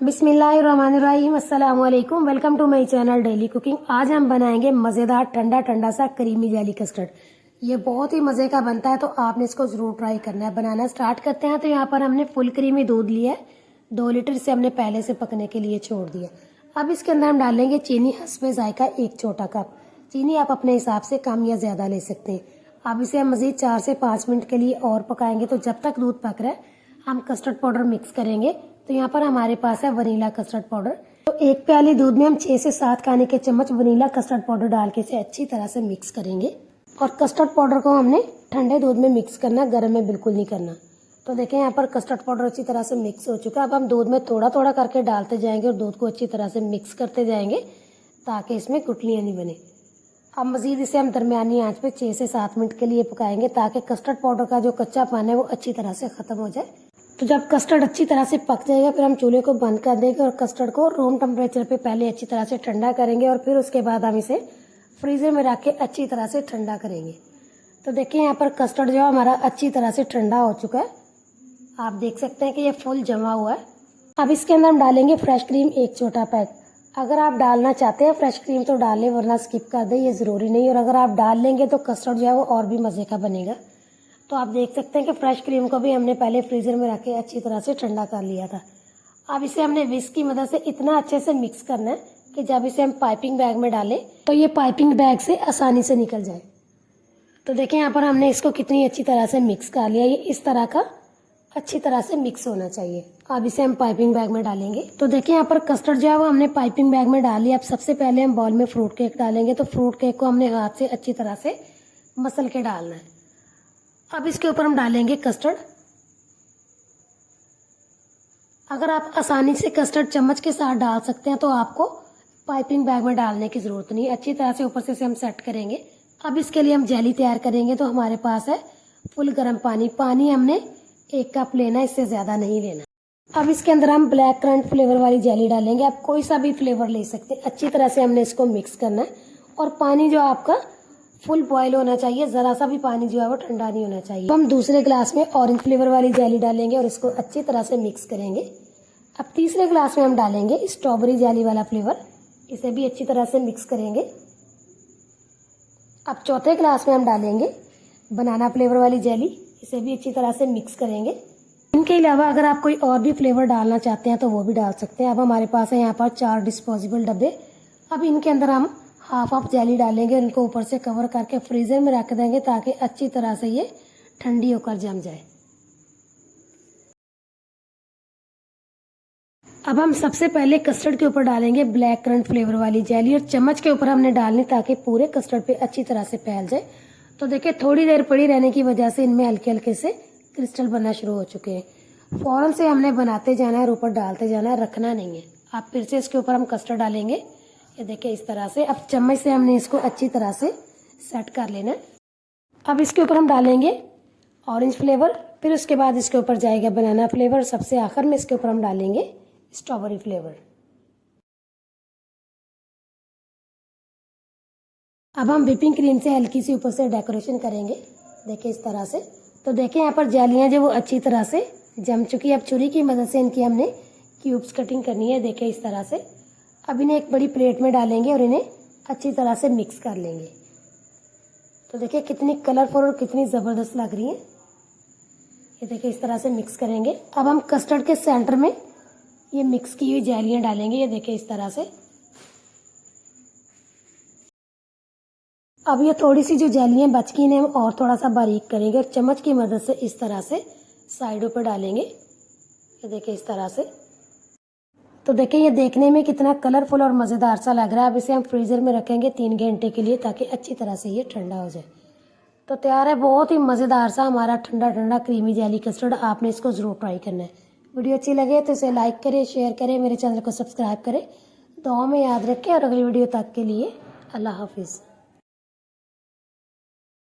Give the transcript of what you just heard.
बिस्मिल्लाहिर्रहमानिर्रहीम, अस्सलाम वालेकुम। Welcome to my channel daily cooking. आज हम बनाएंगे मज़ेदार ठंडा ठंडा सा क्रीमी जेली कस्टर्ड। ये बहुत ही मज़े का बनता है, तो आपने इसको ज़रूर ट्राई करना है। बनाना स्टार्ट करते हैं। तो यहाँ पर हमने फुल क्रीमी दूध लिया है, 2 लीटर से हमने पहले से पकने के लिए छोड़ दिया। अब इसके अंदर हम डालेंगे चीनी हस्बे जायका 1 छोटा कप। चीनी आप अपने हिसाब से कम या ज़्यादा ले सकते हैं। अब इसे हम मज़ीद 4 से 5 मिनट के लिए और पकाएंगे। तो जब तक दूध पक रहा है हम कस्टर्ड पाउडर मिक्स करेंगे। तो यहाँ पर हमारे पास है वनीला कस्टर्ड पाउडर। तो 1 प्याली दूध में हम 6 से 7 खाने के चम्मच वनीला कस्टर्ड पाउडर डाल के इसे अच्छी तरह से मिक्स करेंगे। और कस्टर्ड पाउडर को हमने ठंडे दूध में मिक्स करना, गर्म में बिल्कुल नहीं करना। तो देखें यहाँ पर कस्टर्ड पाउडर अच्छी तरह से मिक्स हो चुका है। अब हम दूध में थोड़ा थोड़ा करके डालते जाएंगे और दूध को अच्छी तरह से मिक्स करते जाएंगे ताकि इसमें गुठलियाँ नहीं बने। अब मज़ीद इसे हम दरमियानी आंच पे 6 से 7 मिनट के लिए पकाएंगे ताकि कस्टर्ड पाउडर का जो कच्चापन है वो अच्छी तरह से ख़त्म हो जाए। तो जब कस्टर्ड अच्छी तरह से पक जाएगा फिर हम चूल्हे को बंद कर देंगे और कस्टर्ड को रूम टेम्परेचर पे पहले अच्छी तरह से ठंडा करेंगे और फिर उसके बाद हम इसे फ्रीज़र में रख के अच्छी तरह से ठंडा करेंगे। तो देखिए यहाँ पर कस्टर्ड जो हमारा अच्छी तरह से ठंडा हो चुका है। आप देख सकते हैं कि ये फुल जमा हुआ है। अब इसके अंदर हम डालेंगे फ्रेश क्रीम 1 छोटा पैक। अगर आप डालना चाहते हैं फ्रेश क्रीम तो डाल लें, वरना स्किप कर दें, ये ज़रूरी नहीं। और अगर आप डाल लेंगे तो कस्टर्ड जो है वो और भी मज़े का बनेगा। तो आप देख सकते हैं कि फ्रेश क्रीम को भी हमने पहले फ्रीज़र में रख के अच्छी तरह से ठंडा कर लिया था। अब इसे हमने विस्क की मदद से इतना अच्छे से मिक्स करना है कि जब इसे हम पाइपिंग बैग में डालें तो ये पाइपिंग बैग से आसानी से निकल जाए। तो देखें यहाँ पर हमने इसको कितनी अच्छी तरह से मिक्स कर लिया। ये इस तरह का अच्छी तरह से मिक्स होना चाहिए। अब इसे हम पाइपिंग बैग में डालेंगे। तो देखिए यहाँ पर कस्टर्ड जो है वो हमने पाइपिंग बैग में डाल लिया। अब सबसे पहले हम बाउल में फ्रूट केक डालेंगे। तो फ्रूट केक को हमने हाथ से अच्छी तरह से मसल के डालना है। अब इसके ऊपर हम डालेंगे कस्टर्ड। अगर आप आसानी से कस्टर्ड चम्मच के साथ डाल सकते हैं तो आपको पाइपिंग बैग में डालने की ज़रूरत नहीं। अच्छी तरह से ऊपर से इसे हम सेट करेंगे। अब इसके लिए हम जेली तैयार करेंगे। तो हमारे पास है फुल गर्म पानी। पानी हमने 1 कप लेना, इससे ज़्यादा नहीं लेना। अब इसके अंदर हम ब्लैक करंट फ्लेवर वाली जेली डालेंगे। आप कोई सा भी फ्लेवर ले सकते हैं। अच्छी तरह से हमने इसको मिक्स करना है और पानी जो आपका फुल बॉयल होना चाहिए, ज़रा सा भी पानी जो है वो ठंडा नहीं होना चाहिए। हम दूसरे ग्लास में ऑरेंज फ्लेवर वाली जेली डालेंगे और इसको अच्छी तरह से मिक्स करेंगे। अब तीसरे ग्लास में हम डालेंगे स्ट्रॉबेरी जेली वाला फ्लेवर। इसे भी अच्छी तरह से मिक्स करेंगे। अब चौथे ग्लास में हम डालेंगे बनाना फ्लेवर वाली जेली। इसे भी अच्छी तरह से मिक्स करेंगे। इनके अलावा अगर आप कोई और भी फ्लेवर डालना चाहते हैं तो वो भी डाल सकते हैं। अब हमारे पास है यहाँ पर 4 डिस्पोजेबल डब्बे। अब इनके अंदर हम हाफ जेली डालेंगे और इनको ऊपर से कवर करके फ्रीज़र में रख देंगे ताकि अच्छी तरह से ये ठंडी होकर जम जाए। अब हम सबसे पहले कस्टर्ड के ऊपर डालेंगे ब्लैक करंट फ्लेवर वाली जेली और चम्मच के ऊपर हमने डालनी ताकि पूरे कस्टर्ड पे अच्छी तरह से फैल जाए। तो देखिए थोड़ी देर पड़ी रहने की वजह से इनमें हल्के हल्के से क्रिस्टल बनना शुरू हो चुके हैं। फ़ौरन से हमने बनाते जाना है और ऊपर डालते जाना है, रखना नहीं है। अब फिर से इसके ऊपर हम कस्टर्ड डालेंगे। ये देखिए इस तरह से। अब चम्मच से हमने इसको अच्छी तरह से सेट कर लेना है। अब इसके ऊपर हम डालेंगे ऑरेंज फ्लेवर, फिर उसके बाद इसके ऊपर जाएगा बनाना फ्लेवर, सबसे आखिर में इसके ऊपर हम डालेंगे स्ट्रॉबेरी फ्लेवर। अब हम व्हिपिंग क्रीम से हल्की सी ऊपर से डेकोरेशन करेंगे, देखिए इस तरह से। तो देखिए यहाँ पर जेलियाँ जो वो अच्छी तरह से जम चुकी है। अब छुरी की मदद से इनकी हमने क्यूब्स कटिंग करनी है, देखिए इस तरह से। अब इन्हें एक बड़ी प्लेट में डालेंगे और इन्हें अच्छी तरह से मिक्स कर लेंगे। तो देखिए कितनी कलरफुल और कितनी ज़बरदस्त लग रही है। ये देखिए इस तरह से मिक्स करेंगे। अब हम कस्टर्ड के सेंटर में ये मिक्स की हुई जेलियाँ डालेंगे, ये देखिए इस तरह से। अब ये थोड़ी सी जो जेलियाँ बच गई इन्हें हम और थोड़ा सा बारीक करेंगे और चम्मच की मदद से इस तरह से साइडों पर डालेंगे, ये देखिए इस तरह से। तो देखिए ये देखने में कितना कलरफुल और मज़ेदार सा लग रहा है। अब इसे हम फ्रीज़र में रखेंगे 3 घंटे के लिए ताकि अच्छी तरह से ये ठंडा हो जाए। तो तैयार है बहुत ही मज़ेदार सा हमारा ठंडा ठंडा क्रीमी जेली कस्टर्ड। आपने इसको ज़रूर ट्राई करना है। वीडियो अच्छी लगे तो इसे लाइक करें, शेयर करें, मेरे चैनल को सब्सक्राइब करें, दुआ में याद रखें और अगली वीडियो तक के लिए अल्लाह हाफिज़।